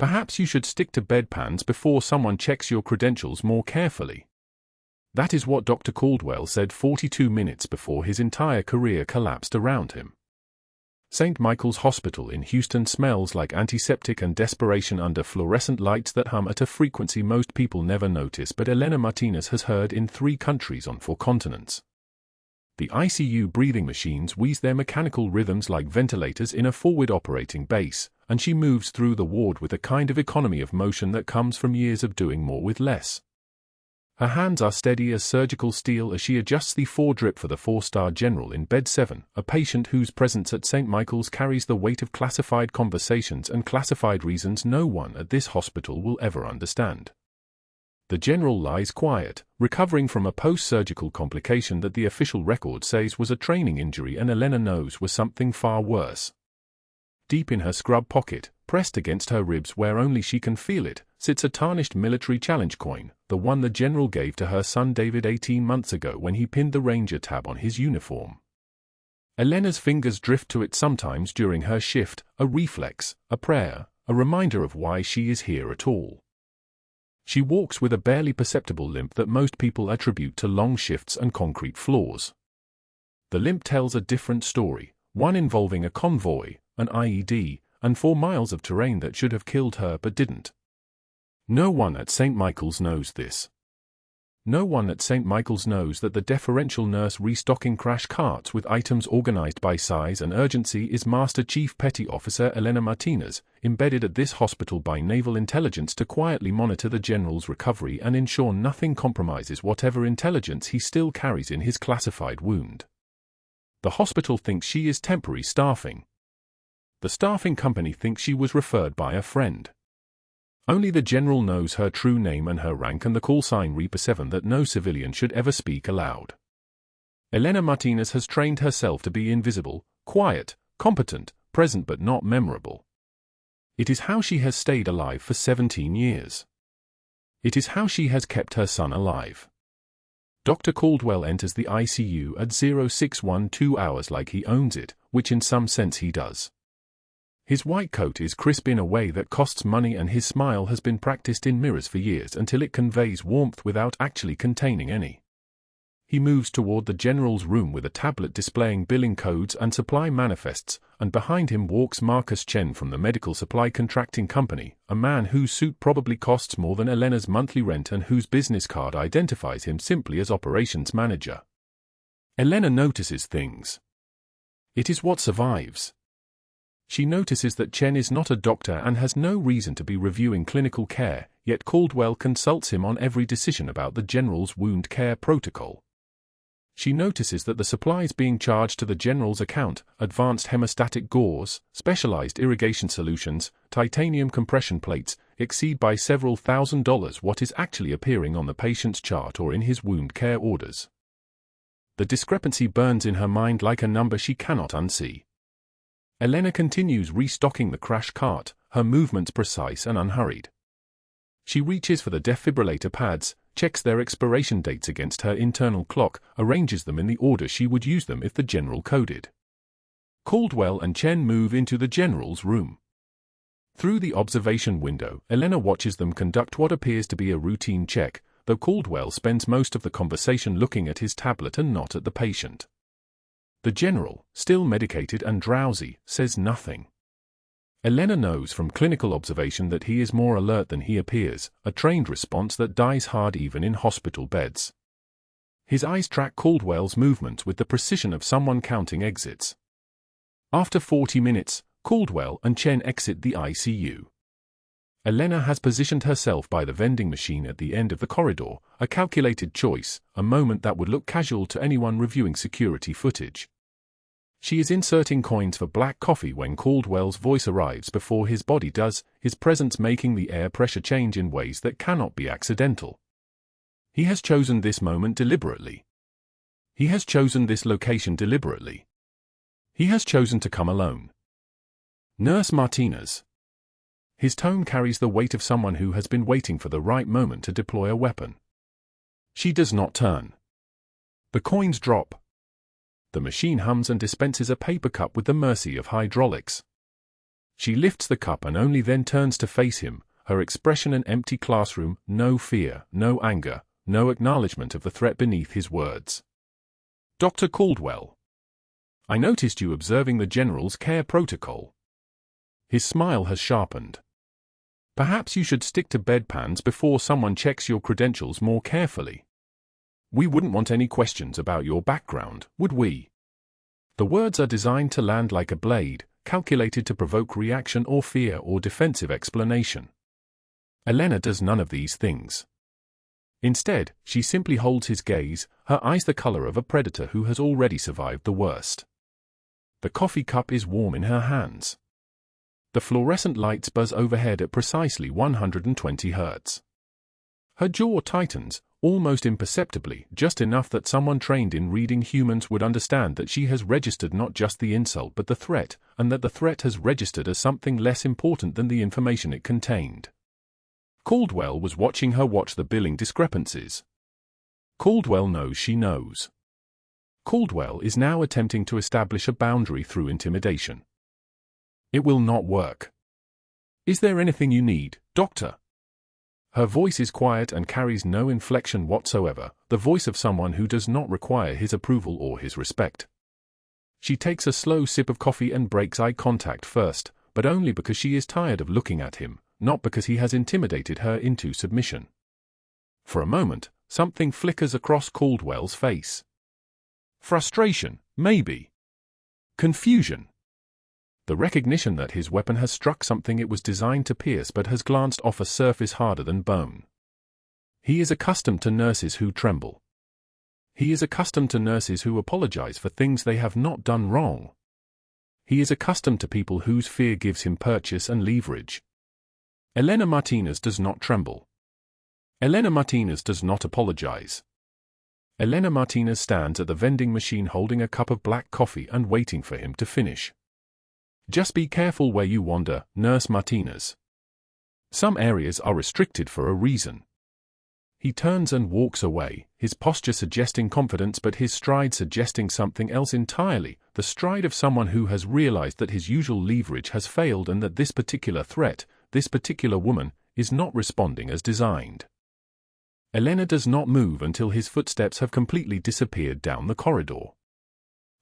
Perhaps you should stick to bedpans before someone checks your credentials more carefully. That is what Dr. Caldwell said 42 minutes before his entire career collapsed around him. St. Michael's Hospital in Houston smells like antiseptic and desperation under fluorescent lights that hum at a frequency most people never notice, but Elena Martinez has heard in 3 countries on 4 continents. The ICU breathing machines wheeze their mechanical rhythms like ventilators in a forward operating base, and she moves through the ward with a kind of economy of motion that comes from years of doing more with less. Her hands are steady as surgical steel as she adjusts the 4-drip for the 4-star general in bed 7, a patient whose presence at St. Michael's carries the weight of classified conversations and classified reasons no one at this hospital will ever understand. The general lies quiet, recovering from a post-surgical complication that the official record says was a training injury and Elena knows was something far worse. Deep in her scrub pocket, pressed against her ribs where only she can feel it, sits a tarnished military challenge coin, the one the general gave to her son David 18 months ago when he pinned the Ranger tab on his uniform. Elena's fingers drift to it sometimes during her shift, a reflex, a prayer, a reminder of why she is here at all. She walks with a barely perceptible limp that most people attribute to long shifts and concrete floors. The limp tells a different story, one involving a convoy, an IED, and 4 miles of terrain that should have killed her but didn't. No one at St. Michael's knows this. No one at St. Michael's knows that the deferential nurse restocking crash carts with items organized by size and urgency is Master Chief Petty Officer Elena Martinez, embedded at this hospital by naval intelligence to quietly monitor the general's recovery and ensure nothing compromises whatever intelligence he still carries in his classified wound. The hospital thinks she is temporary staffing. The staffing company thinks she was referred by a friend. Only the general knows her true name and her rank and the call sign Reaper 7 that no civilian should ever speak aloud. Elena Martinez has trained herself to be invisible, quiet, competent, present but not memorable. It is how she has stayed alive for 17 years. It is how she has kept her son alive. Dr. Caldwell enters the ICU at 0612 hours like he owns it, which in some sense he does. His white coat is crisp in a way that costs money and his smile has been practiced in mirrors for years until it conveys warmth without actually containing any. He moves toward the general's room with a tablet displaying billing codes and supply manifests, and behind him walks Marcus Chen from the medical supply contracting company, a man whose suit probably costs more than Elena's monthly rent and whose business card identifies him simply as operations manager. Elena notices things. It is what survives. She notices that Chen is not a doctor and has no reason to be reviewing clinical care, yet Caldwell consults him on every decision about the general's wound care protocol. She notices that the supplies being charged to the general's account, advanced hemostatic gauze, specialized irrigation solutions, titanium compression plates, exceed by several $1,000s what is actually appearing on the patient's chart or in his wound care orders. The discrepancy burns in her mind like a number she cannot unsee. Elena continues restocking the crash cart, her movements precise and unhurried. She reaches for the defibrillator pads, checks their expiration dates against her internal clock, arranges them in the order she would use them if the general coded. Caldwell and Chen move into the general's room. Through the observation window, Elena watches them conduct what appears to be a routine check, though Caldwell spends most of the conversation looking at his tablet and not at the patient. The general, still medicated and drowsy, says nothing. Elena knows from clinical observation that he is more alert than he appears, a trained response that dies hard even in hospital beds. His eyes track Caldwell's movements with the precision of someone counting exits. After 40 minutes, Caldwell and Chen exit the ICU. Elena has positioned herself by the vending machine at the end of the corridor, a calculated choice, a moment that would look casual to anyone reviewing security footage. She is inserting coins for black coffee when Caldwell's voice arrives before his body does, his presence making the air pressure change in ways that cannot be accidental. He has chosen this moment deliberately. He has chosen this location deliberately. He has chosen to come alone. Nurse Martinez. His tone carries the weight of someone who has been waiting for the right moment to deploy a weapon. She does not turn. The coins drop. The machine hums and dispenses a paper cup with the mercy of hydraulics. She lifts the cup and only then turns to face him, her expression an empty classroom, no fear, no anger, no acknowledgement of the threat beneath his words. Dr. Caldwell. I noticed you observing the General's care protocol. His smile has sharpened. Perhaps you should stick to bedpans before someone checks your credentials more carefully. We wouldn't want any questions about your background, would we? The words are designed to land like a blade, calculated to provoke reaction or fear or defensive explanation. Elena does none of these things. Instead, she simply holds his gaze, her eyes the color of a predator who has already survived the worst. The coffee cup is warm in her hands. The fluorescent lights buzz overhead at precisely 120 Hz. Her jaw tightens, almost imperceptibly, just enough that someone trained in reading humans would understand that she has registered not just the insult but the threat, and that the threat has registered as something less important than the information it contained. Caldwell was watching her watch the billing discrepancies. Caldwell knows she knows. Caldwell is now attempting to establish a boundary through intimidation. It will not work. Is there anything you need, Doctor? Her voice is quiet and carries no inflection whatsoever, the voice of someone who does not require his approval or his respect. She takes a slow sip of coffee and breaks eye contact first, but only because she is tired of looking at him, not because he has intimidated her into submission. For a moment, something flickers across Caldwell's face. Frustration, maybe. Confusion. The recognition that his weapon has struck something it was designed to pierce but has glanced off a surface harder than bone. He is accustomed to nurses who tremble. He is accustomed to nurses who apologize for things they have not done wrong. He is accustomed to people whose fear gives him purchase and leverage. Elena Martinez does not tremble. Elena Martinez does not apologize. Elena Martinez stands at the vending machine holding a cup of black coffee and waiting for him to finish. Just be careful where you wander, Nurse Martinez. Some areas are restricted for a reason. He turns and walks away, his posture suggesting confidence but his stride suggesting something else entirely, the stride of someone who has realized that his usual leverage has failed and that this particular threat, this particular woman, is not responding as designed. Elena does not move until his footsteps have completely disappeared down the corridor.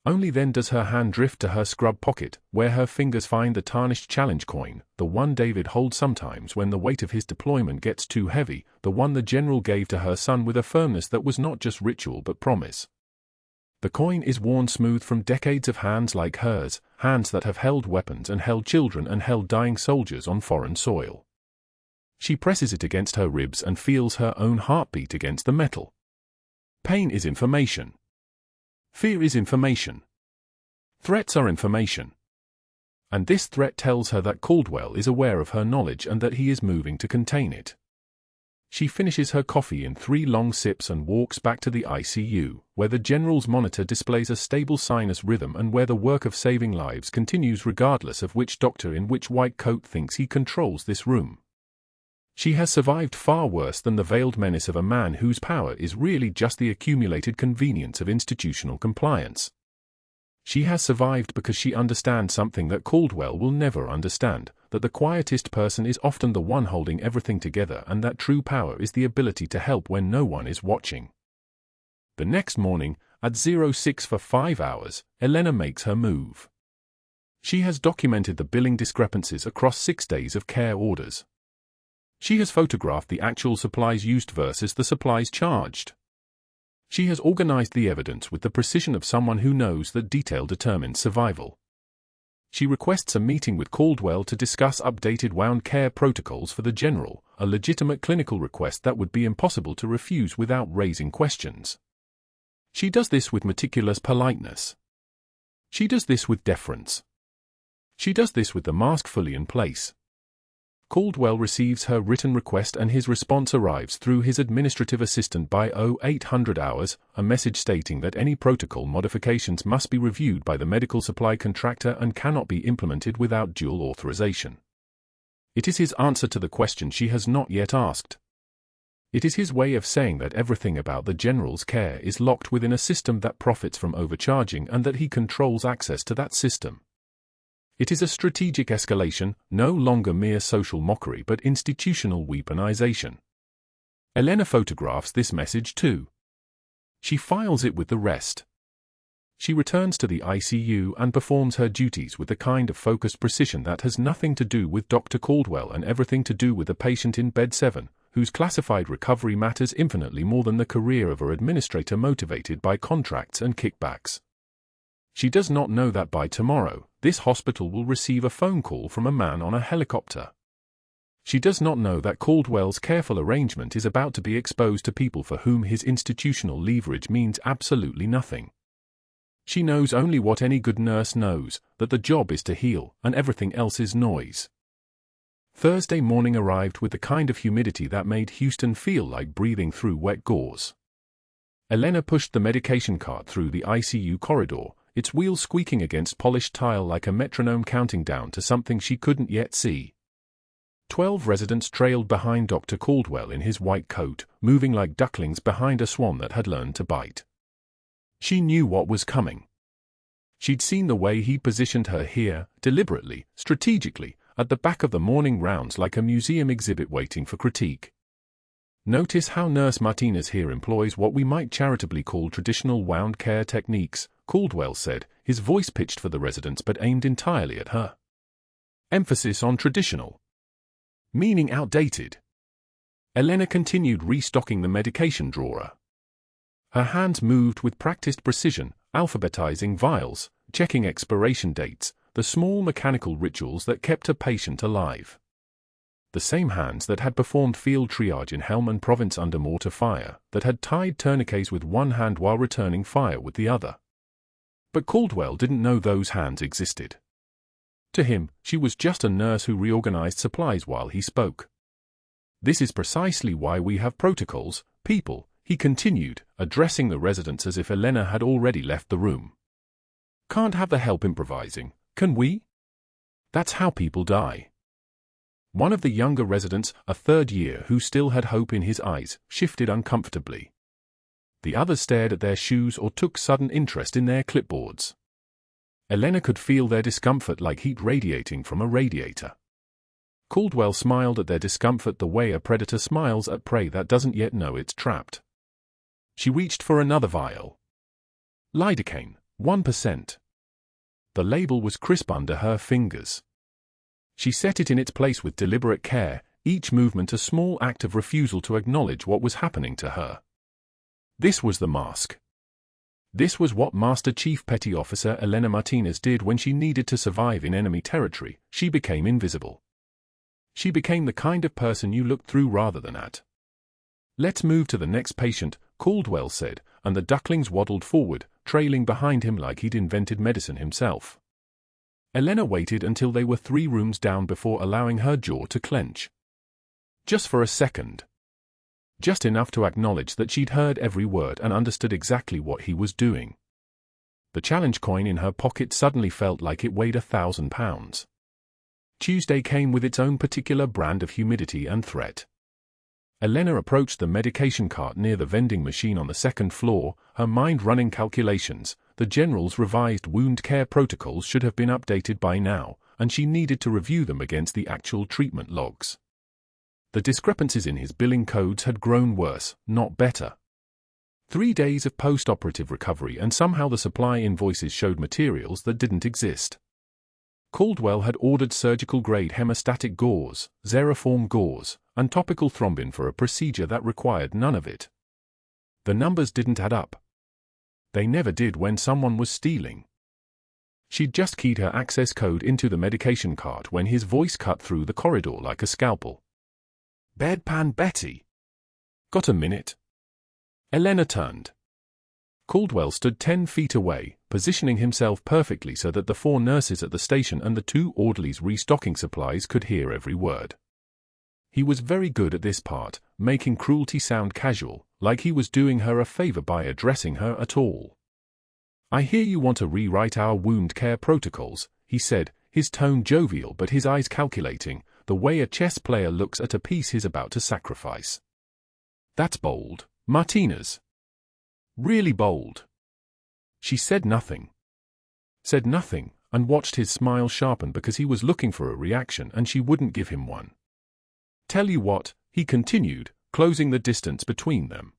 Only then does her hand drift to her scrub pocket, where her fingers find the tarnished challenge coin, the one David holds sometimes when the weight of his deployment gets too heavy, the one the general gave to her son with a firmness that was not just ritual but promise. The coin is worn smooth from decades of hands like hers, hands that have held weapons and held children and held dying soldiers on foreign soil. She presses it against her ribs and feels her own heartbeat against the metal. Pain is information. Fear is information. Threats are information. And this threat tells her that Caldwell is aware of her knowledge and that he is moving to contain it. She finishes her coffee in 3 long sips and walks back to the ICU, where the general's monitor displays a stable sinus rhythm and where the work of saving lives continues regardless of which doctor in which white coat thinks he controls this room. She has survived far worse than the veiled menace of a man whose power is really just the accumulated convenience of institutional compliance. She has survived because she understands something that Caldwell will never understand, that the quietest person is often the one holding everything together and that true power is the ability to help when no one is watching. The next morning, at 06 for 5 hours, Elena makes her move. She has documented the billing discrepancies across 6 days of care orders. She has photographed the actual supplies used versus the supplies charged. She has organized the evidence with the precision of someone who knows that detail determines survival. She requests a meeting with Caldwell to discuss updated wound care protocols for the general, a legitimate clinical request that would be impossible to refuse without raising questions. She does this with meticulous politeness. She does this with deference. She does this with the mask fully in place. Caldwell receives her written request and his response arrives through his administrative assistant by 0800 hours, a message stating that any protocol modifications must be reviewed by the medical supply contractor and cannot be implemented without dual authorization. It is his answer to the question she has not yet asked. It is his way of saying that everything about the general's care is locked within a system that profits from overcharging and that he controls access to that system. It is a strategic escalation, no longer mere social mockery but institutional weaponization. Elena photographs this message too. She files it with the rest. She returns to the ICU and performs her duties with the kind of focused precision that has nothing to do with Dr. Caldwell and everything to do with the patient in bed 7, whose classified recovery matters infinitely more than the career of her administrator motivated by contracts and kickbacks. She does not know that by tomorrow, this hospital will receive a phone call from a man on a helicopter. She does not know that Caldwell's careful arrangement is about to be exposed to people for whom his institutional leverage means absolutely nothing. She knows only what any good nurse knows, that the job is to heal, and everything else is noise. Thursday morning arrived with the kind of humidity that made Houston feel like breathing through wet gauze. Elena pushed the medication cart through the ICU corridor, its wheels squeaking against polished tile like a metronome counting down to something she couldn't yet see. 12 residents trailed behind Dr. Caldwell in his white coat, moving like ducklings behind a swan that had learned to bite. She knew what was coming. She'd seen the way he positioned her here, deliberately, strategically, at the back of the morning rounds like a museum exhibit waiting for critique. Notice how Nurse Martinez here employs what we might charitably call traditional wound care techniques, Caldwell said, his voice pitched for the residents but aimed entirely at her. Emphasis on traditional. Meaning outdated. Elena continued restocking the medication drawer. Her hands moved with practiced precision, alphabetizing vials, checking expiration dates, the small mechanical rituals that kept a patient alive. The same hands that had performed field triage in Helmand Province under mortar fire, that had tied tourniquets with one hand while returning fire with the other. But Caldwell didn't know those hands existed. To him, she was just a nurse who reorganized supplies while he spoke. This is precisely why we have protocols, people, he continued, addressing the residents as if Elena had already left the room. Can't have the help improvising, can we? That's how people die. One of the younger residents, a third year who still had hope in his eyes, shifted uncomfortably. The others stared at their shoes or took sudden interest in their clipboards. Elena could feel their discomfort like heat radiating from a radiator. Caldwell smiled at their discomfort the way a predator smiles at prey that doesn't yet know it's trapped. She reached for another vial. Lidocaine, 1%. The label was crisp under her fingers. She set it in its place with deliberate care, each movement a small act of refusal to acknowledge what was happening to her. This was the mask. This was what Master Chief Petty Officer Elena Martinez did when she needed to survive in enemy territory. She became invisible. She became the kind of person you looked through rather than at. Let's move to the next patient, Caldwell said, and the ducklings waddled forward, trailing behind him like he'd invented medicine himself. Elena waited until they were 3 rooms down before allowing her jaw to clench. Just for a second. Just enough to acknowledge that she'd heard every word and understood exactly what he was doing. The challenge coin in her pocket suddenly felt like it weighed 1,000 pounds. Tuesday came with its own particular brand of humidity and threat. Elena approached the medication cart near the vending machine on the 2nd floor, her mind running calculations. The general's revised wound care protocols should have been updated by now, and she needed to review them against the actual treatment logs. The discrepancies in his billing codes had grown worse, not better. 3 days of post-operative recovery and somehow the supply invoices showed materials that didn't exist. Caldwell had ordered surgical-grade hemostatic gauze, xeriform gauze, and topical thrombin for a procedure that required none of it. The numbers didn't add up. They never did when someone was stealing. She'd just keyed her access code into the medication cart when his voice cut through the corridor like a scalpel. "Bedpan Betty. Got a minute?" Elena turned. Caldwell stood 10 feet away, positioning himself perfectly so that the 4 nurses at the station and the 2 orderlies restocking supplies could hear every word. He was very good at this part, making cruelty sound casual, like he was doing her a favor by addressing her at all. "I hear you want to rewrite our wound care protocols," he said, his tone jovial but his eyes calculating, the way a chess player looks at a piece he's about to sacrifice. "That's bold, Martinez. Really bold." She said nothing. Said nothing, and watched his smile sharpen because he was looking for a reaction and she wouldn't give him one. "Tell you what," he continued, closing the distance between them.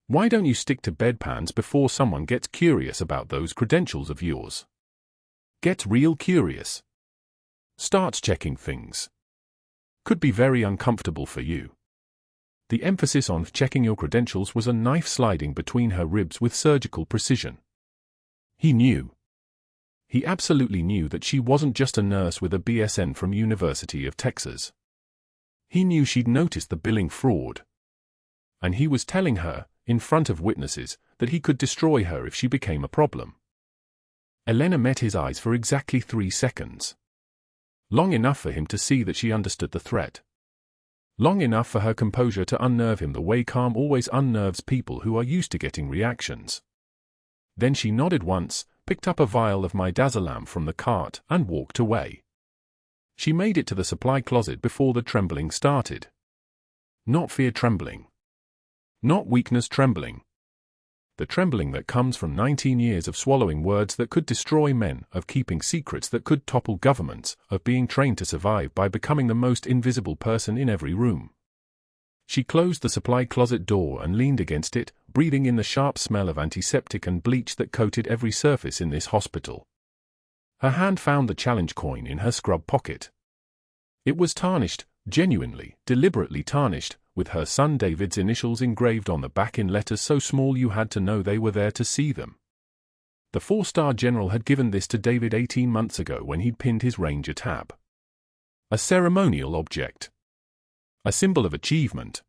"Why don't you stick to bedpans before someone gets curious about those credentials of yours? Gets real curious. Starts checking things. Could be very uncomfortable for you." The emphasis on checking your credentials was a knife sliding between her ribs with surgical precision. He knew. He absolutely knew that she wasn't just a nurse with a BSN from University of Texas. He knew she'd noticed the billing fraud. And he was telling her, in front of witnesses, that he could destroy her if she became a problem. Elena met his eyes for exactly 3 seconds. Long enough for him to see that she understood the threat. Long enough for her composure to unnerve him the way calm always unnerves people who are used to getting reactions. Then she nodded once, picked up a vial of midazolam from the cart, and walked away. She made it to the supply closet before the trembling started. Not fear trembling. Not weakness trembling. The trembling that comes from 19 years of swallowing words that could destroy men, of keeping secrets that could topple governments, of being trained to survive by becoming the most invisible person in every room. She closed the supply closet door and leaned against it, breathing in the sharp smell of antiseptic and bleach that coated every surface in this hospital. Her hand found the challenge coin in her scrub pocket. It was tarnished, genuinely, deliberately tarnished, with her son David's initials engraved on the back in letters so small you had to know they were there to see them. The 4-star general had given this to David 18 months ago when he'd pinned his Ranger tab. A ceremonial object. A symbol of achievement.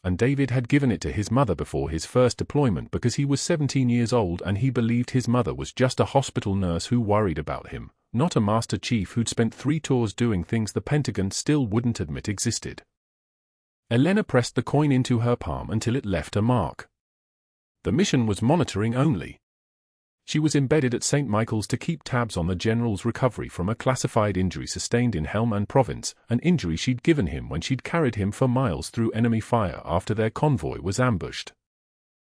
And David had given it to his mother before his first deployment because he was 17 years old and he believed his mother was just a hospital nurse who worried about him, not a master chief who'd spent 3 tours doing things the Pentagon still wouldn't admit existed. Elena pressed the coin into her palm until it left a mark. The mission was monitoring only. She was embedded at St. Michael's to keep tabs on the general's recovery from a classified injury sustained in Helmand Province, an injury she'd given him when she'd carried him for miles through enemy fire after their convoy was ambushed.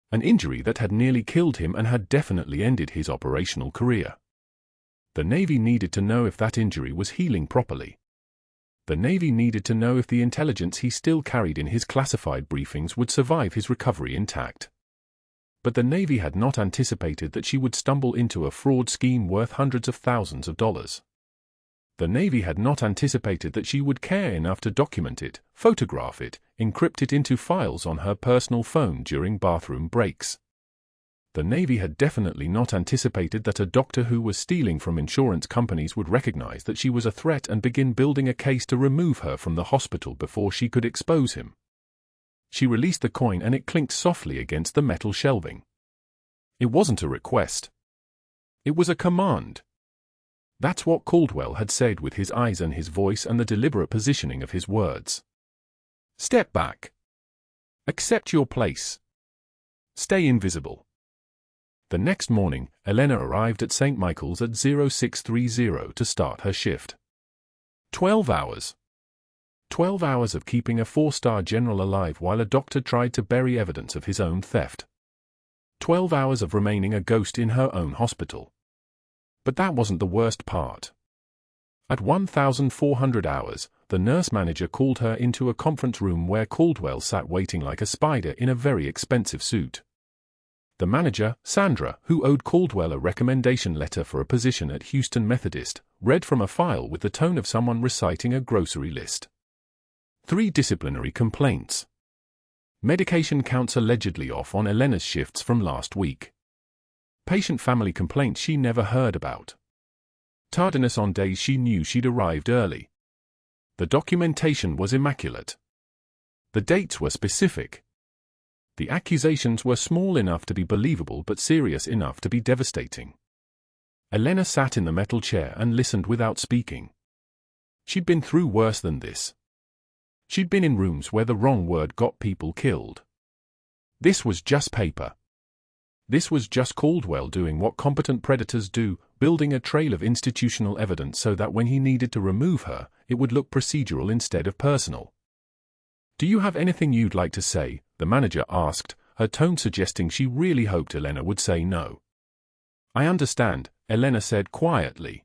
An injury that had nearly killed him and had definitely ended his operational career. The Navy needed to know if that injury was healing properly. The Navy needed to know if the intelligence he still carried in his classified briefings would survive his recovery intact. But the Navy had not anticipated that she would stumble into a fraud scheme worth hundreds of thousands of dollars. The Navy had not anticipated that she would care enough to document it, photograph it, encrypt it into files on her personal phone during bathroom breaks. The Navy had definitely not anticipated that a doctor who was stealing from insurance companies would recognize that she was a threat and begin building a case to remove her from the hospital before she could expose him. She released the coin and it clinked softly against the metal shelving. It wasn't a request. It was a command. That's what Caldwell had said with his eyes and his voice and the deliberate positioning of his words. Step back. Accept your place. Stay invisible. The next morning, Elena arrived at St. Michael's at 0630 to start her shift. 12 hours. 12 hours of keeping a 4-star general alive while a doctor tried to bury evidence of his own theft. 12 hours of remaining a ghost in her own hospital. But that wasn't the worst part. At 1,400 hours, the nurse manager called her into a conference room where Caldwell sat waiting like a spider in a very expensive suit. The manager, Sandra, who owed Caldwell a recommendation letter for a position at Houston Methodist, read from a file with the tone of someone reciting a grocery list. 3 disciplinary complaints. Medication counts allegedly off on Elena's shifts from last week. Patient family complaints she never heard about. Tardiness on days she knew she'd arrived early. The documentation was immaculate. The dates were specific. The accusations were small enough to be believable but serious enough to be devastating. Elena sat in the metal chair and listened without speaking. She'd been through worse than this. She'd been in rooms where the wrong word got people killed. This was just paper. This was just Caldwell doing what competent predators do, building a trail of institutional evidence so that when he needed to remove her, it would look procedural instead of personal. Do you have anything you'd like to say? The manager asked, her tone suggesting she really hoped Elena would say no. I understand, Elena said quietly.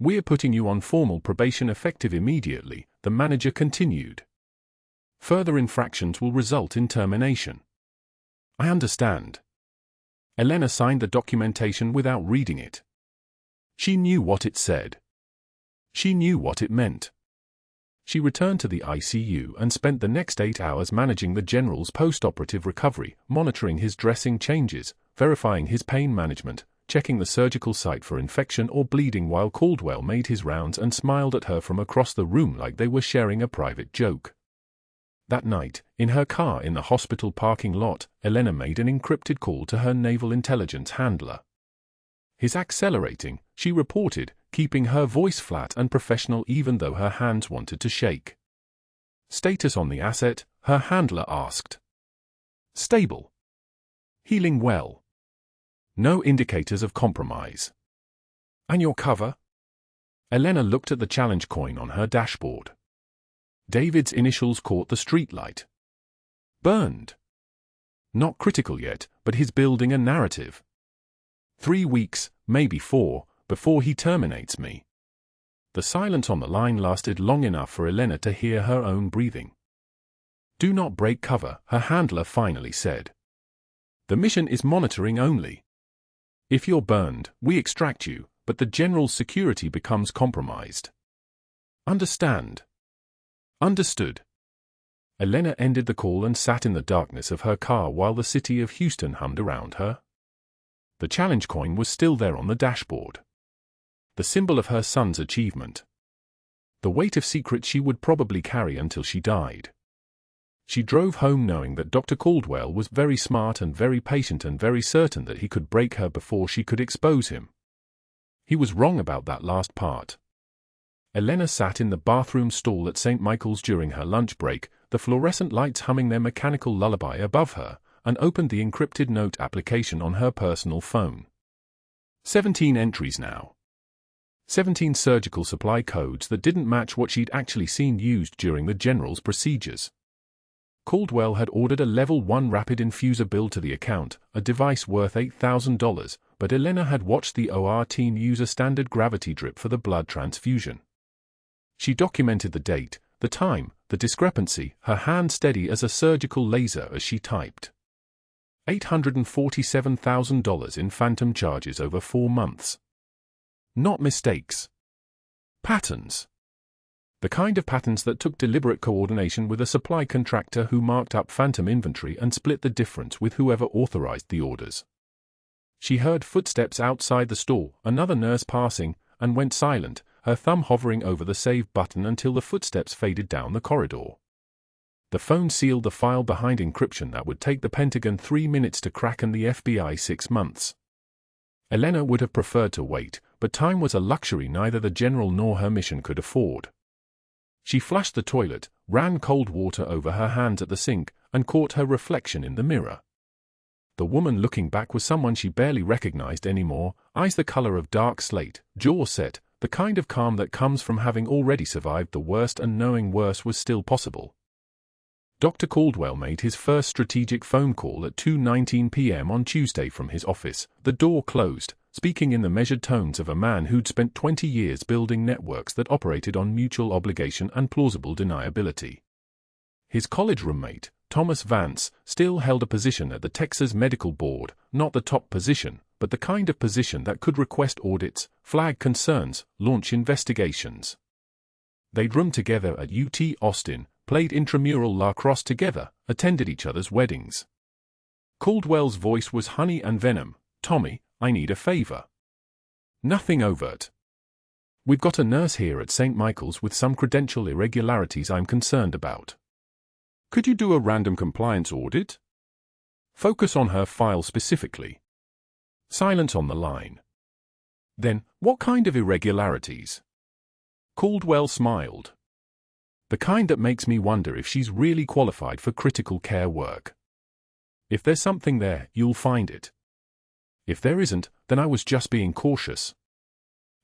We're putting you on formal probation effective immediately, the manager continued. Further infractions will result in termination. I understand. Elena signed the documentation without reading it. She knew what it said. She knew what it meant. She returned to the ICU and spent the next 8 hours managing the general's post-operative recovery, monitoring his dressing changes, verifying his pain management, checking the surgical site for infection or bleeding while Caldwell made his rounds and smiled at her from across the room like they were sharing a private joke. That night, in her car in the hospital parking lot, Elena made an encrypted call to her naval intelligence handler. His accelerating, she reported, keeping her voice flat and professional even though her hands wanted to shake. Status on the asset, her handler asked. Stable. Healing well. No indicators of compromise. And your cover? Elena looked at the challenge coin on her dashboard. David's initials caught the streetlight. Burned. Not critical yet, but he's building a narrative. 3 weeks, maybe 4, before he terminates me. The silence on the line lasted long enough for Elena to hear her own breathing. Do not break cover, her handler finally said. The mission is monitoring only. If you're burned, we extract you, but the general's security becomes compromised. Understand? Understood. Elena ended the call and sat in the darkness of her car while the city of Houston hummed around her. The challenge coin was still there on the dashboard. The symbol of her son's achievement. The weight of secrets she would probably carry until she died. She drove home knowing that Dr. Caldwell was very smart and very patient and very certain that he could break her before she could expose him. He was wrong about that last part. Elena sat in the bathroom stall at St. Michael's during her lunch break, the fluorescent lights humming their mechanical lullaby above her, and opened the encrypted note application on her personal phone. 17 entries now. 17 surgical supply codes that didn't match what she'd actually seen used during the general's procedures. Caldwell had ordered a level 1 rapid infuser build to the account, a device worth $8,000, but Elena had watched the OR team use a standard gravity drip for the blood transfusion. She documented the date, the time, the discrepancy, her hand steady as a surgical laser as she typed. $847,000 in phantom charges over 4 months. Not mistakes. Patterns. The kind of patterns that took deliberate coordination with a supply contractor who marked up phantom inventory and split the difference with whoever authorized the orders. She heard footsteps outside the store, another nurse passing, and went silent, her thumb hovering over the save button until the footsteps faded down the corridor. The phone sealed the file behind encryption that would take the Pentagon 3 minutes to crack and the FBI 6 months. Elena would have preferred to wait, but time was a luxury neither the general nor her mission could afford. She flushed the toilet, ran cold water over her hands at the sink, and caught her reflection in the mirror. The woman looking back was someone she barely recognized anymore, eyes the color of dark slate, jaw set, the kind of calm that comes from having already survived the worst and knowing worse was still possible. Dr. Caldwell made his first strategic phone call at 2:19 p.m. on Tuesday from his office, the door closed, speaking in the measured tones of a man who'd spent 20 years building networks that operated on mutual obligation and plausible deniability. His college roommate, Thomas Vance, still held a position at the Texas Medical Board, not the top position, but the kind of position that could request audits, flag concerns, launch investigations. They'd roomed together at UT Austin, played intramural lacrosse together, attended each other's weddings. Caldwell's voice was honey and venom. Tommy, I need a favor. Nothing overt. We've got a nurse here at St. Michael's with some credential irregularities I'm concerned about. Could you do a random compliance audit? Focus on her file specifically. Silence on the line. Then, what kind of irregularities? Caldwell smiled. The kind that makes me wonder if she's really qualified for critical care work. If there's something there, you'll find it. If there isn't, then I was just being cautious.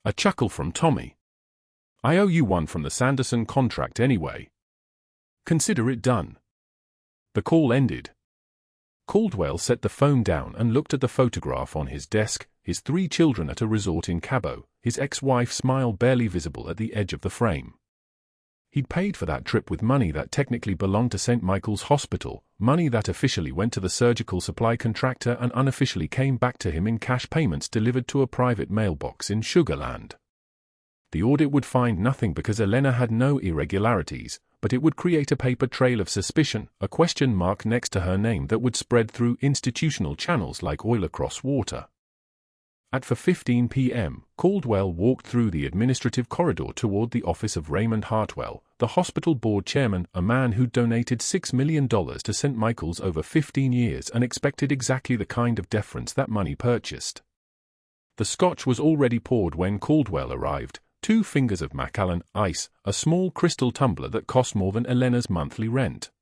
A chuckle from Tommy. I owe you one from the Sanderson contract anyway. Consider it done. The call ended. Caldwell set the phone down and looked at the photograph on his desk, his 3 children at a resort in Cabo, his ex-wife's smile barely visible at the edge of the frame. He'd paid for that trip with money that technically belonged to St. Michael's Hospital, money that officially went to the surgical supply contractor and unofficially came back to him in cash payments delivered to a private mailbox in Sugar Land. The audit would find nothing because Elena had no irregularities, but it would create a paper trail of suspicion, a question mark next to her name that would spread through institutional channels like oil across water. At 4:15 p.m., Caldwell walked through the administrative corridor toward the office of Raymond Hartwell, the hospital board chairman, a man who'd donated $6 million to St. Michael's over 15 years and expected exactly the kind of deference that money purchased. The scotch was already poured when Caldwell arrived, 2 fingers of Macallan ice, a small crystal tumbler that cost more than Elena's monthly rent.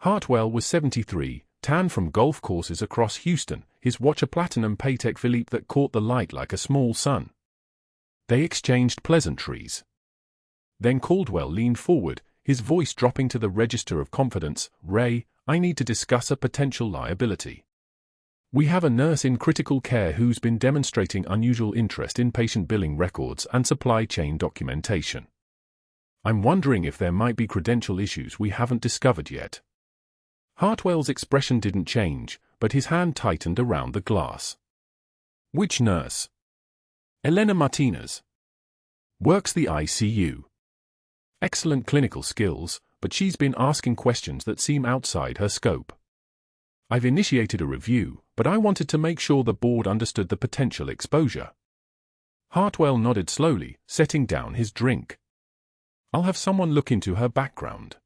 Hartwell was 73, tan from golf courses across Houston, his watch a platinum Patek Philippe that caught the light like a small sun. They exchanged pleasantries. Then Caldwell leaned forward, his voice dropping to the register of confidence. "Ray, I need to discuss a potential liability. We have a nurse in critical care who's been demonstrating unusual interest in patient billing records and supply chain documentation. I'm wondering if there might be credential issues we haven't discovered yet." Hartwell's expression didn't change, but his hand tightened around the glass. "Which nurse?" "Elena Martinez. Works the ICU. Excellent clinical skills, but she's been asking questions that seem outside her scope. I've initiated a review, but I wanted to make sure the board understood the potential exposure." Hartwell nodded slowly, setting down his drink. "I'll have someone look into her background.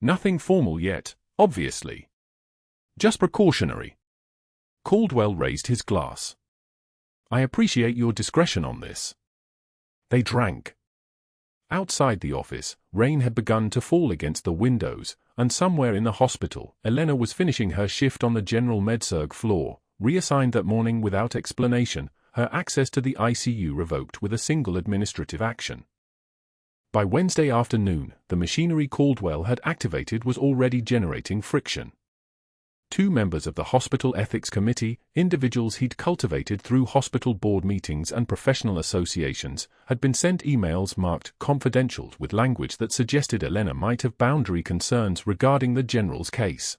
Nothing formal yet, obviously. Just precautionary." Caldwell raised his glass. "I appreciate your discretion on this." They drank. Outside the office, rain had begun to fall against the windows, and somewhere in the hospital, Elena was finishing her shift on the general med-surg floor, reassigned that morning without explanation, her access to the ICU revoked with a single administrative action. By Wednesday afternoon, the machinery Caldwell had activated was already generating friction. 2 members of the hospital ethics committee, individuals he'd cultivated through hospital board meetings and professional associations, had been sent emails marked confidential with language that suggested Elena might have boundary concerns regarding the general's case.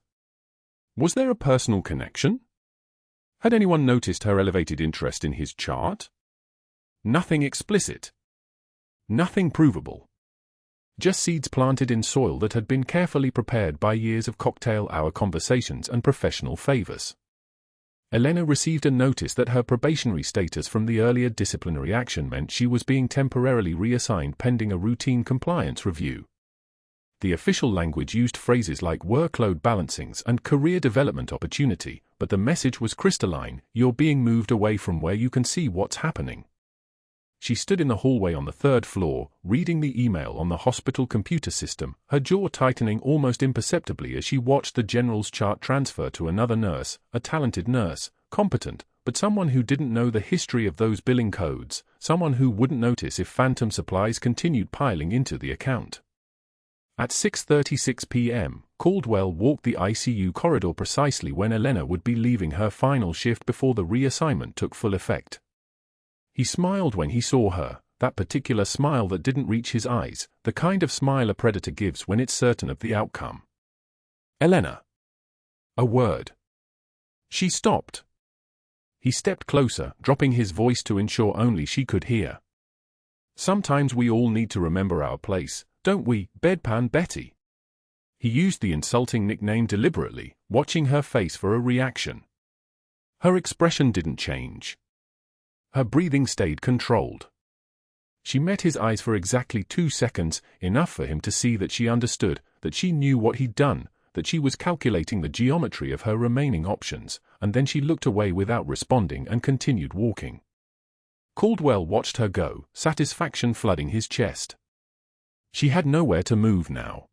Was there a personal connection? Had anyone noticed her elevated interest in his chart? Nothing explicit. Nothing provable. Just seeds planted in soil that had been carefully prepared by years of cocktail hour conversations and professional favors. Elena received a notice that her probationary status from the earlier disciplinary action meant she was being temporarily reassigned pending a routine compliance review. The official language used phrases like workload balancings and career development opportunity, but the message was crystalline: you're being moved away from where you can see what's happening. She stood in the hallway on the 3rd floor, reading the email on the hospital computer system, her jaw tightening almost imperceptibly as she watched the general's chart transfer to another nurse, a talented nurse, competent, but someone who didn't know the history of those billing codes, someone who wouldn't notice if phantom supplies continued piling into the account. At 6:36 p.m., Caldwell walked the ICU corridor precisely when Elena would be leaving her final shift before the reassignment took full effect. He smiled when he saw her, that particular smile that didn't reach his eyes, the kind of smile a predator gives when it's certain of the outcome. "Elena." A word. She stopped. He stepped closer, dropping his voice to ensure only she could hear. "Sometimes we all need to remember our place, don't we, Bedpan Betty?" He used the insulting nickname deliberately, watching her face for a reaction. Her expression didn't change. Her breathing stayed controlled. She met his eyes for exactly 2 seconds, enough for him to see that she understood, that she knew what he'd done, that she was calculating the geometry of her remaining options, and then she looked away without responding and continued walking. Caldwell watched her go, satisfaction flooding his chest. She had nowhere to move now.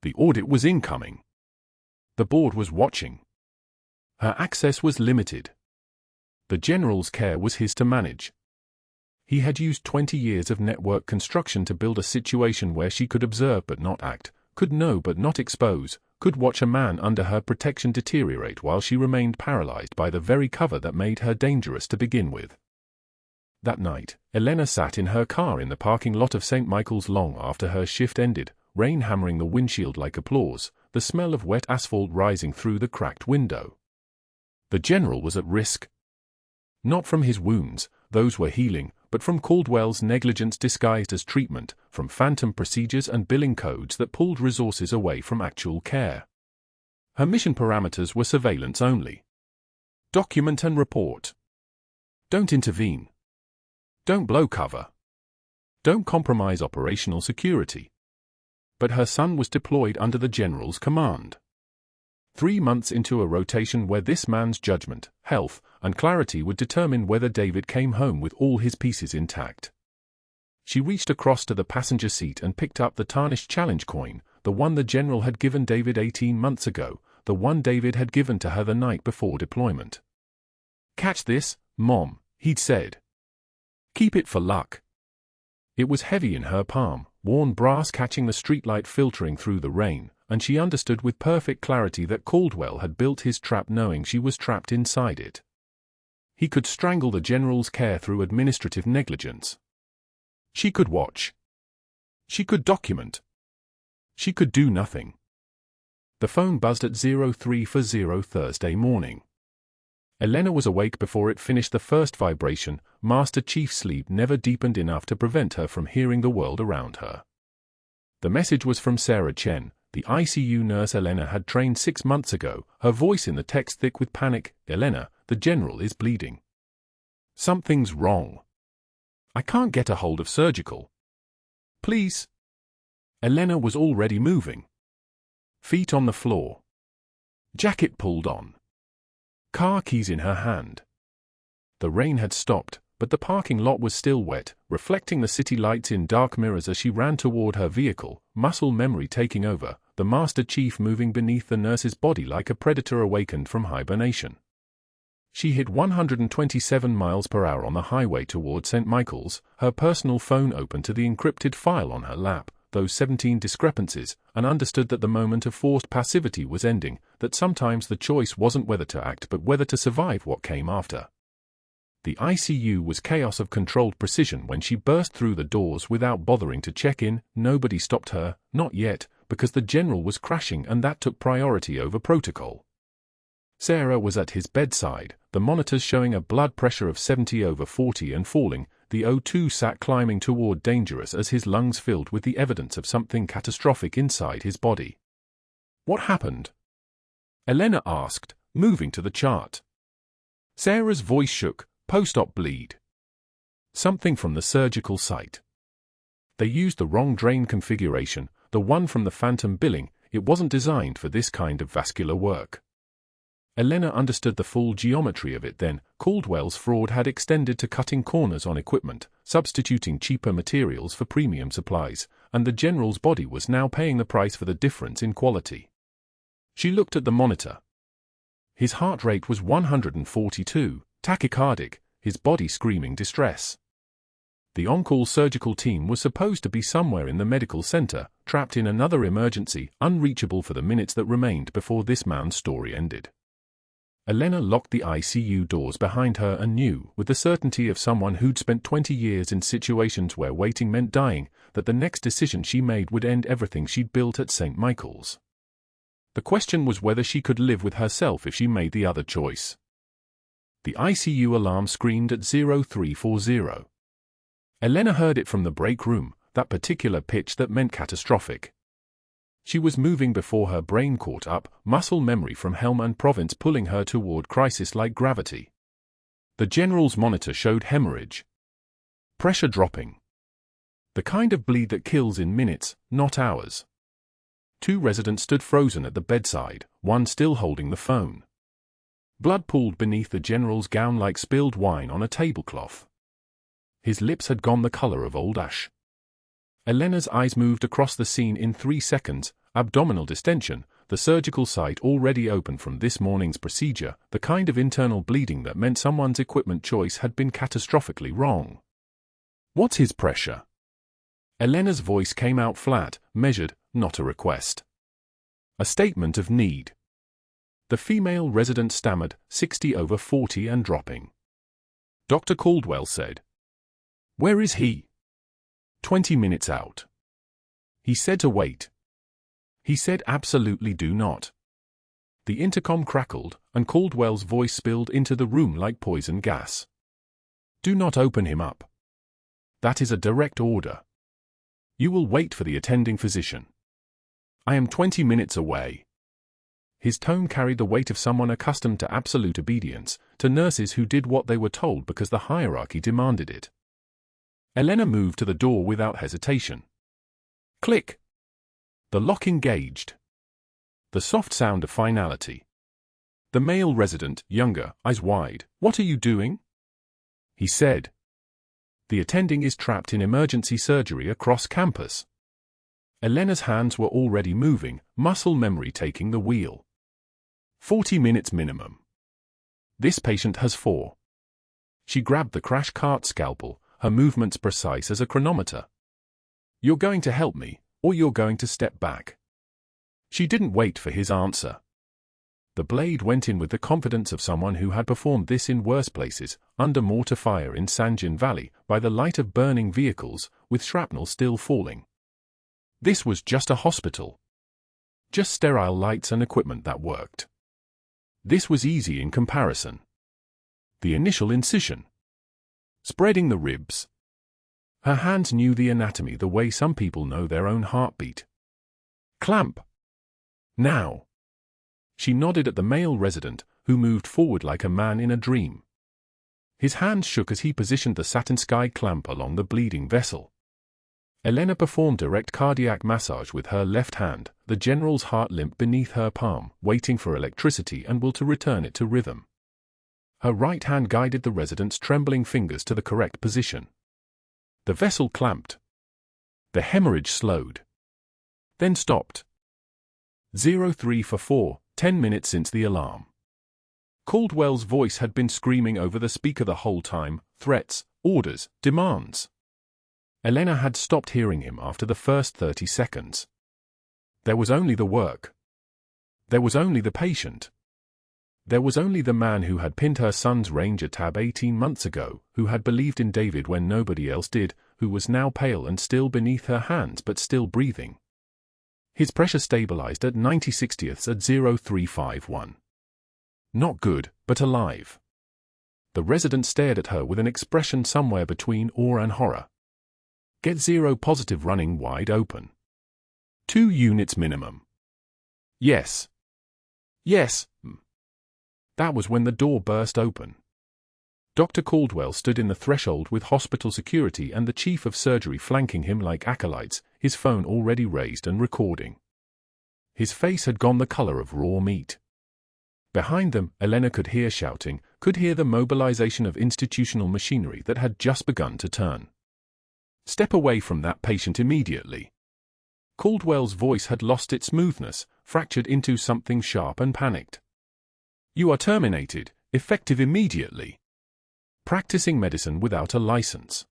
The audit was incoming. The board was watching. Her access was limited. The general's care was his to manage. He had used 20 years of network construction to build a situation where she could observe but not act, could know but not expose, could watch a man under her protection deteriorate while she remained paralyzed by the very cover that made her dangerous to begin with. That night, Elena sat in her car in the parking lot of St. Michael's long after her shift ended, rain hammering the windshield like applause, the smell of wet asphalt rising through the cracked window. The general was at risk. Not from his wounds, those were healing, but from Caldwell's negligence disguised as treatment, from phantom procedures and billing codes that pulled resources away from actual care. Her mission parameters were surveillance only. Document and report. Don't intervene. Don't blow cover. Don't compromise operational security. But her son was deployed under the general's command. 3 months into a rotation where this man's judgment, health, and clarity would determine whether David came home with all his pieces intact. She reached across to the passenger seat and picked up the tarnished challenge coin, the one the general had given David 18 months ago, the one David had given to her the night before deployment. "Catch this, Mom," he'd said. "Keep it for luck." It was heavy in her palm, worn brass catching the streetlight filtering through the rain, and she understood with perfect clarity that Caldwell had built his trap knowing she was trapped inside it. He could strangle the general's care through administrative negligence. She could watch. She could document. She could do nothing. The phone buzzed at 0340 Thursday morning. Elena was awake before it finished the first vibration. Master Chief's sleep never deepened enough to prevent her from hearing the world around her. The message was from Sarah Chen, the ICU nurse Elena had trained 6 months ago, her voice in the text thick with panic. "Elena, the general is bleeding. Something's wrong. I can't get a hold of surgical. Please." Elena was already moving. Feet on the floor. Jacket pulled on. Car keys in her hand. The rain had stopped, but the parking lot was still wet, reflecting the city lights in dark mirrors as she ran toward her vehicle, muscle memory taking over, the Master Chief moving beneath the nurse's body like a predator awakened from hibernation. She hit 127 miles per hour on the highway toward St. Michael's, her personal phone open to the encrypted file on her lap, those 17 discrepancies, and understood that the moment of forced passivity was ending, that sometimes the choice wasn't whether to act but whether to survive what came after. The ICU was chaos of controlled precision when she burst through the doors without bothering to check in. Nobody stopped her, not yet, because the general was crashing and that took priority over protocol. Sarah was at his bedside, the monitors showing a blood pressure of 70/40 and falling. The O2 sat climbing toward dangerous as his lungs filled with the evidence of something catastrophic inside his body. "What happened?" Elena asked, moving to the chart. Sarah's voice shook. "Post-op bleed. Something from the surgical site. They used the wrong drain configuration, the one from the phantom billing. It wasn't designed for this kind of vascular work." Elena understood the full geometry of it then. Caldwell's fraud had extended to cutting corners on equipment, substituting cheaper materials for premium supplies, and the general's body was now paying the price for the difference in quality. She looked at the monitor. His heart rate was 142, tachycardic, his body screaming distress. The on-call surgical team was supposed to be somewhere in the medical center, trapped in another emergency, unreachable for the minutes that remained before this man's story ended. Elena locked the ICU doors behind her and knew, with the certainty of someone who'd spent 20 years in situations where waiting meant dying, that the next decision she made would end everything she'd built at St. Michael's. The question was whether she could live with herself if she made the other choice. The ICU alarm screamed at 0340. Elena heard it from the break room, that particular pitch that meant catastrophic. She was moving before her brain caught up, muscle memory from Helm and Province pulling her toward crisis like gravity. The general's monitor showed hemorrhage. Pressure dropping. The kind of bleed that kills in minutes, not hours. 2 residents stood frozen at the bedside, one still holding the phone. Blood pooled beneath the general's gown like spilled wine on a tablecloth. His lips had gone the color of old ash. Elena's eyes moved across the scene in 3 seconds, abdominal distension, the surgical site already open from this morning's procedure, the kind of internal bleeding that meant someone's equipment choice had been catastrophically wrong. "What's his pressure?" Elena's voice came out flat, measured, not a request. A statement of need. The female resident stammered, 60/40 and dropping. Dr. Caldwell said, "Where is he?" 20 minutes out. He said to wait. He said absolutely do not. The intercom crackled, and Caldwell's voice spilled into the room like poison gas. Do not open him up. That is a direct order. You will wait for the attending physician. I am 20 minutes away. His tone carried the weight of someone accustomed to absolute obedience, to nurses who did what they were told because the hierarchy demanded it. Elena moved to the door without hesitation. Click. The lock engaged. The soft sound of finality. The male resident, younger, eyes wide. What are you doing? He said. The attending is trapped in emergency surgery across campus. Elena's hands were already moving, muscle memory taking the wheel. 40 minutes minimum. This patient has 4. She grabbed the crash cart scalpel, her movements precise as a chronometer. You're going to help me, or you're going to step back. She didn't wait for his answer. The blade went in with the confidence of someone who had performed this in worse places, under mortar fire in Sanjin Valley, by the light of burning vehicles, with shrapnel still falling. This was just a hospital. Just sterile lights and equipment that worked. This was easy in comparison. The initial incision. Spreading the ribs. Her hands knew the anatomy the way some people know their own heartbeat. Clamp. Now. She nodded at the male resident, who moved forward like a man in a dream. His hands shook as he positioned the satin sky clamp along the bleeding vessel. Elena performed direct cardiac massage with her left hand, the general's heart limp beneath her palm, waiting for electricity and will to return it to rhythm. Her right hand guided the resident's trembling fingers to the correct position. The vessel clamped. The hemorrhage slowed. Then stopped. 03 for 4, 10 minutes since the alarm. Caldwell's voice had been screaming over the speaker the whole time, threats, orders, demands. Elena had stopped hearing him after the first 30 seconds. There was only the work. There was only the patient. There was only the man who had pinned her son's Ranger tab 18 months ago, who had believed in David when nobody else did, who was now pale and still beneath her hands but still breathing. His pressure stabilized at 90/60ths at 0351. Not good, but alive. The resident stared at her with an expression somewhere between awe and horror. Get 0 positive running wide open. 2 units minimum. Yes. Yes. That was when the door burst open. Dr. Caldwell stood in the threshold with hospital security and the chief of surgery flanking him like acolytes, his phone already raised and recording. His face had gone the color of raw meat. Behind them, Elena could hear shouting, could hear the mobilization of institutional machinery that had just begun to turn. Step away from that patient immediately. Caldwell's voice had lost its smoothness, fractured into something sharp and panicked. You are terminated, effective immediately. Practicing medicine without a license.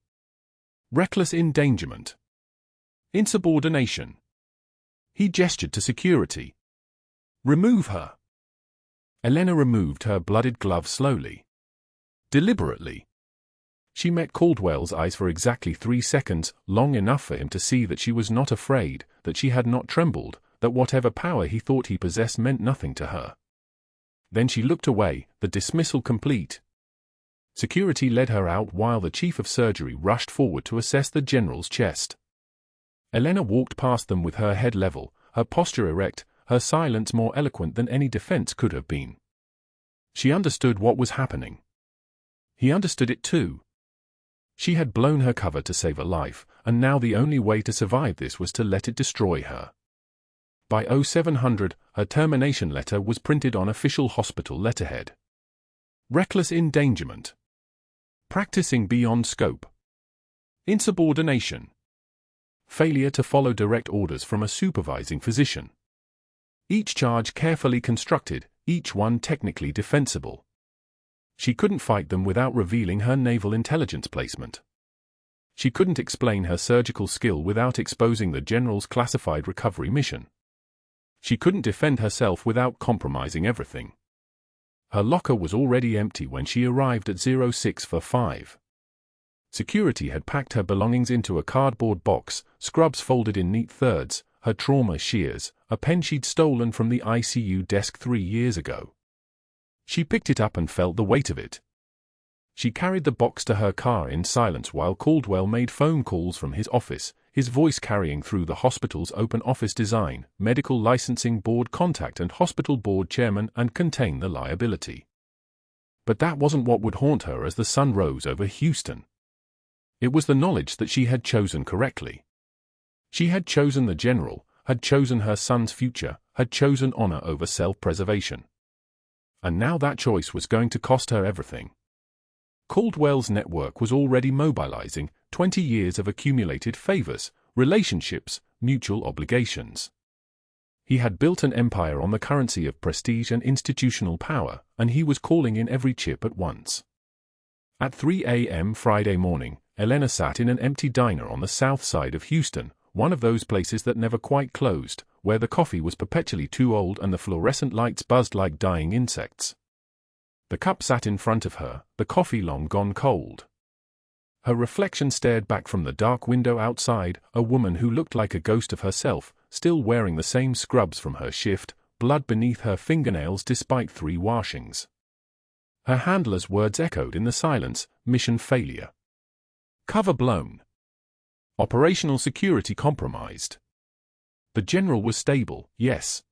Reckless endangerment. Insubordination. He gestured to security. Remove her. Elena removed her blooded glove slowly. Deliberately. She met Caldwell's eyes for exactly 3 seconds, long enough for him to see that she was not afraid, that she had not trembled, that whatever power he thought he possessed meant nothing to her. Then she looked away, the dismissal complete. Security led her out while the chief of surgery rushed forward to assess the general's chest. Elena walked past them with her head level, her posture erect, her silence more eloquent than any defense could have been. She understood what was happening. He understood it too. She had blown her cover to save a life, and now the only way to survive this was to let it destroy her. By 0700, her termination letter was printed on official hospital letterhead. Reckless endangerment. Practicing beyond scope. Insubordination. Failure to follow direct orders from a supervising physician. Each charge carefully constructed, each one technically defensible. She couldn't fight them without revealing her naval intelligence placement. She couldn't explain her surgical skill without exposing the general's classified recovery mission. She couldn't defend herself without compromising everything. Her locker was already empty when she arrived at 0645. Security had packed her belongings into a cardboard box, scrubs folded in neat thirds, her trauma shears, a pen she'd stolen from the ICU desk 3 years ago. She picked it up and felt the weight of it. She carried the box to her car in silence while Caldwell made phone calls from his office, his voice carrying through the hospital's open office design, medical licensing board contact and hospital board chairman, and contain the liability. But that wasn't what would haunt her as the sun rose over Houston. It was the knowledge that she had chosen correctly. She had chosen the general, had chosen her son's future, had chosen honor over self-preservation. And now that choice was going to cost her everything. Caldwell's network was already mobilizing, 20 years of accumulated favors, relationships, mutual obligations. He had built an empire on the currency of prestige and institutional power, and he was calling in every chip at once. At 3 a.m. Friday morning, Elena sat in an empty diner on the south side of Houston, one of those places that never quite closed, where the coffee was perpetually too old and the fluorescent lights buzzed like dying insects. The cup sat in front of her, the coffee long gone cold. Her reflection stared back from the dark window outside, a woman who looked like a ghost of herself, still wearing the same scrubs from her shift, blood beneath her fingernails despite 3 washings. Her handler's words echoed in the silence, mission failure. Cover blown. Operational security compromised. The general was stable, yes.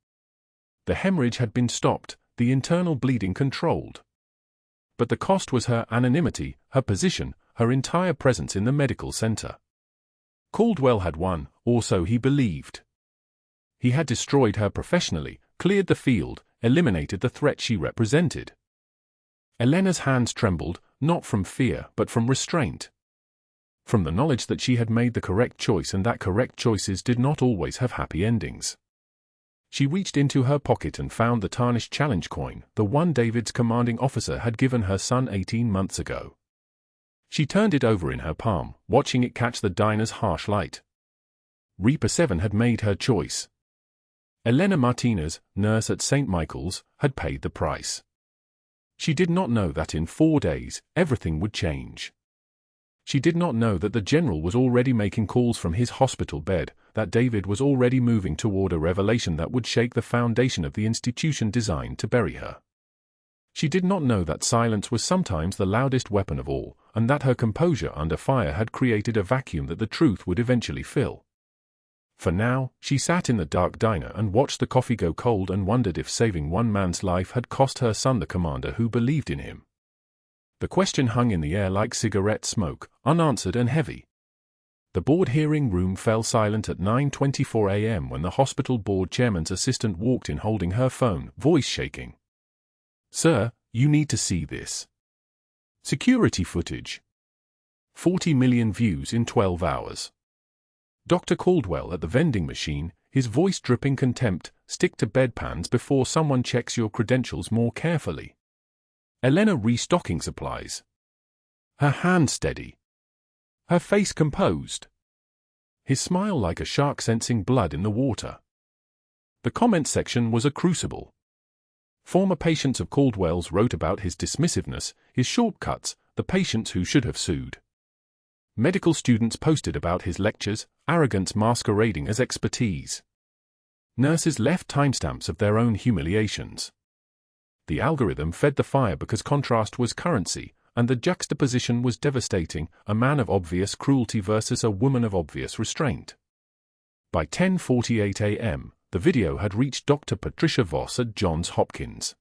The hemorrhage had been stopped, the internal bleeding controlled. But the cost was her anonymity, her position, her entire presence in the medical center. Caldwell had won, or so he believed. He had destroyed her professionally, cleared the field, eliminated the threat she represented. Elena's hands trembled, not from fear but from restraint. From the knowledge that she had made the correct choice and that correct choices did not always have happy endings. She reached into her pocket and found the tarnished challenge coin, the one David's commanding officer had given her son 18 months ago. She turned it over in her palm, watching it catch the diner's harsh light. Reaper 7 had made her choice. Elena Martinez, nurse at St. Michael's, had paid the price. She did not know that in 4 days, everything would change. She did not know that the general was already making calls from his hospital bed, that David was already moving toward a revelation that would shake the foundation of the institution designed to bury her. She did not know that silence was sometimes the loudest weapon of all, and that her composure under fire had created a vacuum that the truth would eventually fill. For now, she sat in the dark diner and watched the coffee go cold and wondered if saving one man's life had cost her son the commander who believed in him. The question hung in the air like cigarette smoke, unanswered and heavy. The board hearing room fell silent at 9:24 a.m. when the hospital board chairman's assistant walked in holding her phone, voice shaking. "Sir, you need to see this. Security footage. 40 million views in 12 hours. Dr. Caldwell at the vending machine, his voice dripping contempt, stick to bedpans before someone checks your credentials more carefully. Elena restocking supplies. Her hand steady. Her face composed. His smile like a shark sensing blood in the water." The comment section was a crucible. Former patients of Caldwell's wrote about his dismissiveness, his shortcuts, the patients who should have sued. Medical students posted about his lectures, arrogance masquerading as expertise. Nurses left timestamps of their own humiliations. The algorithm fed the fire because contrast was currency, and the juxtaposition was devastating, a man of obvious cruelty versus a woman of obvious restraint. By 10:48 a.m., the video had reached Dr. Patricia Voss at Johns Hopkins.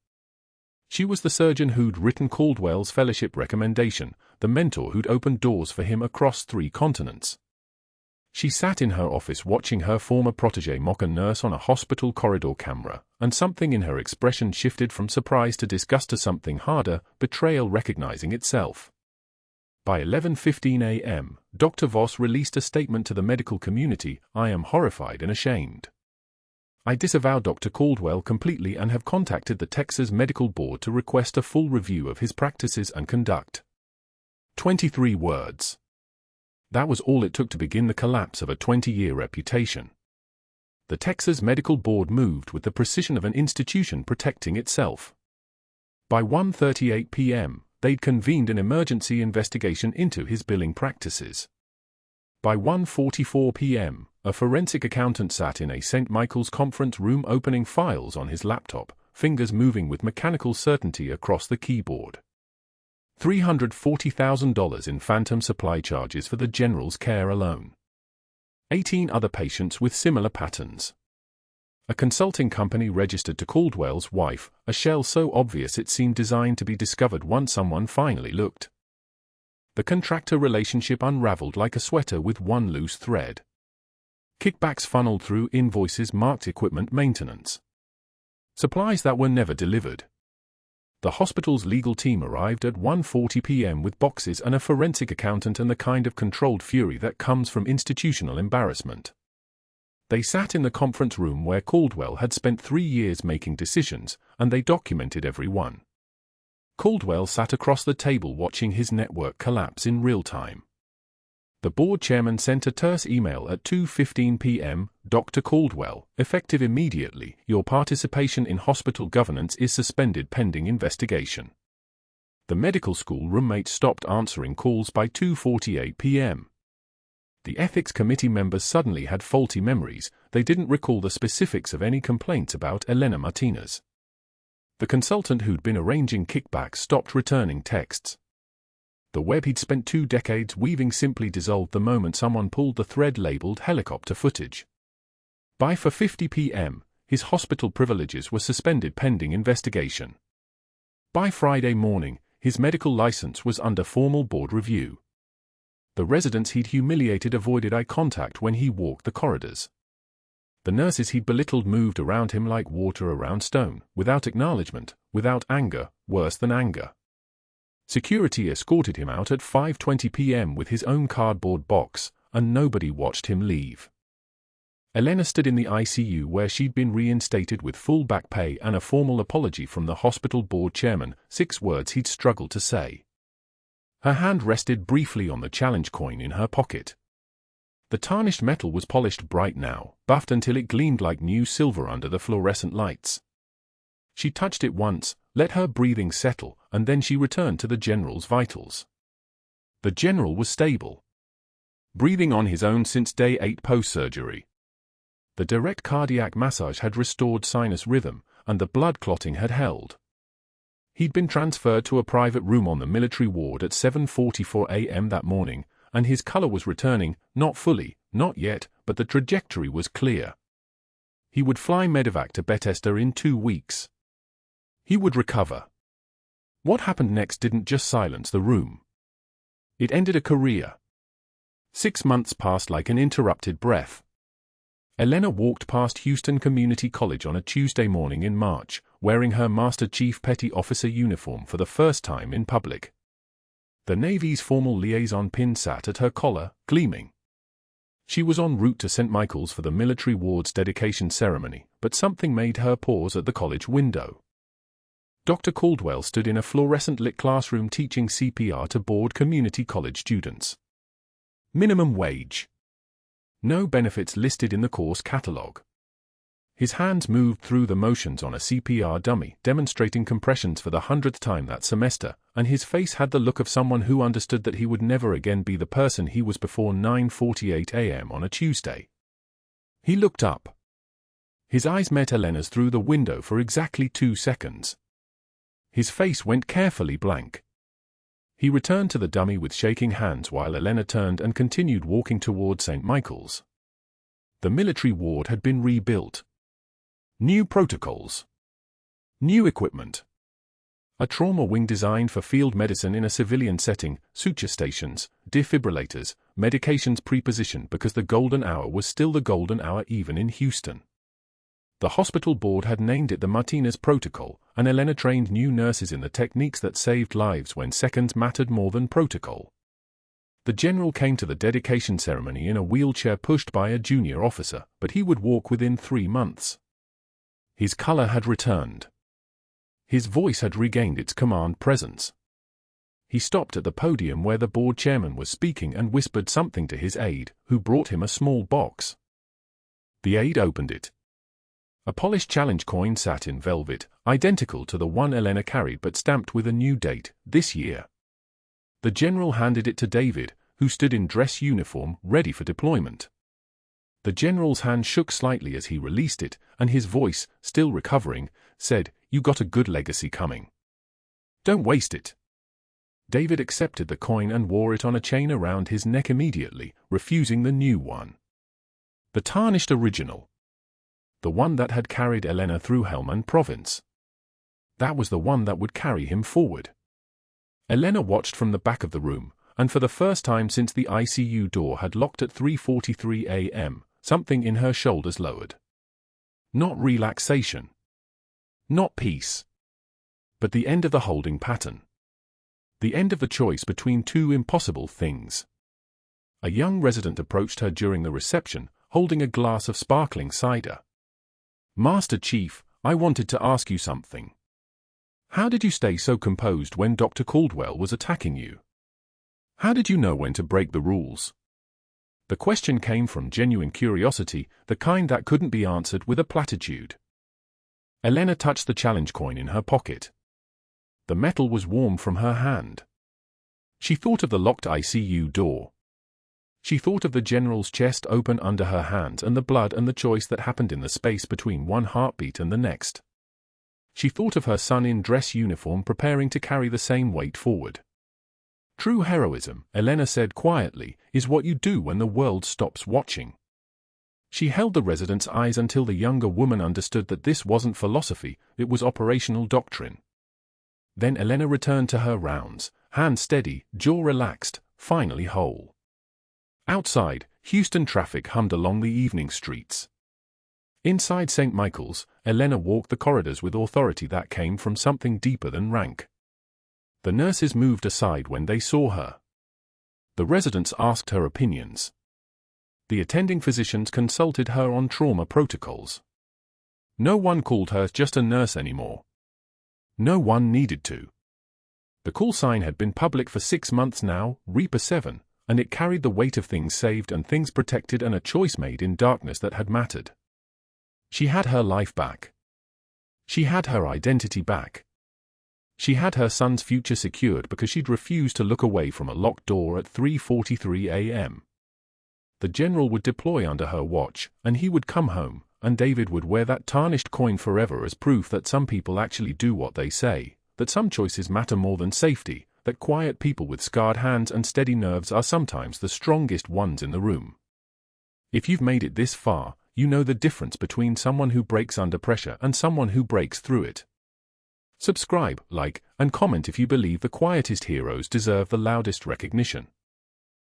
She was the surgeon who'd written Caldwell's fellowship recommendation, the mentor who'd opened doors for him across 3 continents. She sat in her office watching her former protégé mock a nurse on a hospital corridor camera, and something in her expression shifted from surprise to disgust to something harder, betrayal recognizing itself. By 11:15 a.m., Dr. Voss released a statement to the medical community, "I am horrified and ashamed. I disavow Dr. Caldwell completely and have contacted the Texas Medical Board to request a full review of his practices and conduct." 23 words. That was all it took to begin the collapse of a 20-year reputation. The Texas Medical Board moved with the precision of an institution protecting itself. By 1:38 p.m., they'd convened an emergency investigation into his billing practices. By 1:44 p.m., a forensic accountant sat in a St. Michael's conference room opening files on his laptop, fingers moving with mechanical certainty across the keyboard. $340,000 in phantom supply charges for the general's care alone. 18 other patients with similar patterns. A consulting company registered to Caldwell's wife, a shell so obvious it seemed designed to be discovered once someone finally looked. The contractor relationship unraveled like a sweater with one loose thread. Kickbacks funneled through invoices marked equipment maintenance. Supplies that were never delivered. The hospital's legal team arrived at 1:40 p.m. with boxes and a forensic accountant and the kind of controlled fury that comes from institutional embarrassment. They sat in the conference room where Caldwell had spent 3 years making decisions, and they documented every one. Caldwell sat across the table watching his network collapse in real time. The board chairman sent a terse email at 2:15 p.m. Dr. Caldwell, effective immediately, your participation in hospital governance is suspended pending investigation. The medical school roommate stopped answering calls by 2:48 p.m. The ethics committee members suddenly had faulty memories, they didn't recall the specifics of any complaints about Elena Martinez. The consultant who'd been arranging kickbacks stopped returning texts. The web he'd spent 2 decades weaving simply dissolved the moment someone pulled the thread labeled helicopter footage. By 4:50 p.m., his hospital privileges were suspended pending investigation. By Friday morning, his medical license was under formal board review. The residents he'd humiliated avoided eye contact when he walked the corridors. The nurses he'd belittled moved around him like water around stone, without acknowledgement, without anger, worse than anger. Security escorted him out at 5:20 p.m. with his own cardboard box, and nobody watched him leave. Elena stood in the ICU where she'd been reinstated with full back pay and a formal apology from the hospital board chairman, 6 words he'd struggled to say. Her hand rested briefly on the challenge coin in her pocket. The tarnished metal was polished bright now, buffed until it gleamed like new silver under the fluorescent lights. She touched it once, let her breathing settle, and then she returned to the general's vitals. The general was stable. Breathing on his own since day 8 post-surgery. The direct cardiac massage had restored sinus rhythm, and the blood clotting had held. He'd been transferred to a private room on the military ward at 7:44 a.m. that morning, and his color was returning, not fully, not yet, but the trajectory was clear. He would fly medevac to Bethesda in 2 weeks. He would recover. What happened next didn't just silence the room. It ended a career. 6 months passed like an interrupted breath. Elena walked past Houston Community College on a Tuesday morning in March, wearing her Master Chief Petty Officer uniform for the first time in public. The Navy's formal liaison pin sat at her collar, gleaming. She was en route to St. Michael's for the military ward's dedication ceremony, but something made her pause at the college window. Dr. Caldwell stood in a fluorescent-lit classroom teaching CPR to bored community college students. Minimum wage. No benefits listed in the course catalog. His hands moved through the motions on a CPR dummy, demonstrating compressions for the 100th time that semester, and his face had the look of someone who understood that he would never again be the person he was before 9:48 a.m. on a Tuesday. He looked up. His eyes met Elena's through the window for exactly 2 seconds. His face went carefully blank. He returned to the dummy with shaking hands while Elena turned and continued walking toward St. Michael's. The military ward had been rebuilt. New protocols. New equipment. A trauma wing designed for field medicine in a civilian setting, suture stations, defibrillators, medications pre-positioned because the golden hour was still the golden hour even in Houston. The hospital board had named it the Martinez Protocol, and Elena trained new nurses in the techniques that saved lives when seconds mattered more than protocol. The general came to the dedication ceremony in a wheelchair pushed by a junior officer, but he would walk within 3 months. His color had returned. His voice had regained its command presence. He stopped at the podium where the board chairman was speaking and whispered something to his aide, who brought him a small box. The aide opened it. A polished challenge coin sat in velvet, identical to the one Elena carried but stamped with a new date, this year. The general handed it to David, who stood in dress uniform, ready for deployment. The general's hand shook slightly as he released it, and his voice, still recovering, said, "You got a good legacy coming. Don't waste it." David accepted the coin and wore it on a chain around his neck immediately, refusing the new one. The tarnished original. The one that had carried Elena through Helmand province. That was the one that would carry him forward. Elena watched from the back of the room, and for the first time since the ICU door had locked at 3:43 a.m., something in her shoulders lowered. Not relaxation. Not peace. But the end of the holding pattern. The end of the choice between two impossible things. A young resident approached her during the reception, holding a glass of sparkling cider. "Master Chief, I wanted to ask you something. How did you stay so composed when Dr. Caldwell was attacking you? How did you know when to break the rules?" The question came from genuine curiosity, the kind that couldn't be answered with a platitude. Elena touched the challenge coin in her pocket. The metal was warm from her hand. She thought of the locked ICU door. She thought of the general's chest open under her hands and the blood and the choice that happened in the space between one heartbeat and the next. She thought of her son in dress uniform preparing to carry the same weight forward. True heroism, Elena said quietly, is what you do when the world stops watching. She held the resident's eyes until the younger woman understood that this wasn't philosophy, it was operational doctrine. Then Elena returned to her rounds, hand steady, jaw relaxed, finally whole. Outside, Houston traffic hummed along the evening streets. Inside St. Michael's, Elena walked the corridors with authority that came from something deeper than rank. The nurses moved aside when they saw her. The residents asked her opinions. The attending physicians consulted her on trauma protocols. No one called her just a nurse anymore. No one needed to. The call sign had been public for 6 months now, Reaper 7, and it carried the weight of things saved and things protected and a choice made in darkness that had mattered. She had her life back. She had her identity back. She had her son's future secured because she'd refused to look away from a locked door at 3:43 a.m. The general would deploy under her watch, and he would come home, and David would wear that tarnished coin forever as proof that some people actually do what they say, that some choices matter more than safety, that quiet people with scarred hands and steady nerves are sometimes the strongest ones in the room. If you've made it this far, you know the difference between someone who breaks under pressure and someone who breaks through it. Subscribe, like, and comment if you believe the quietest heroes deserve the loudest recognition.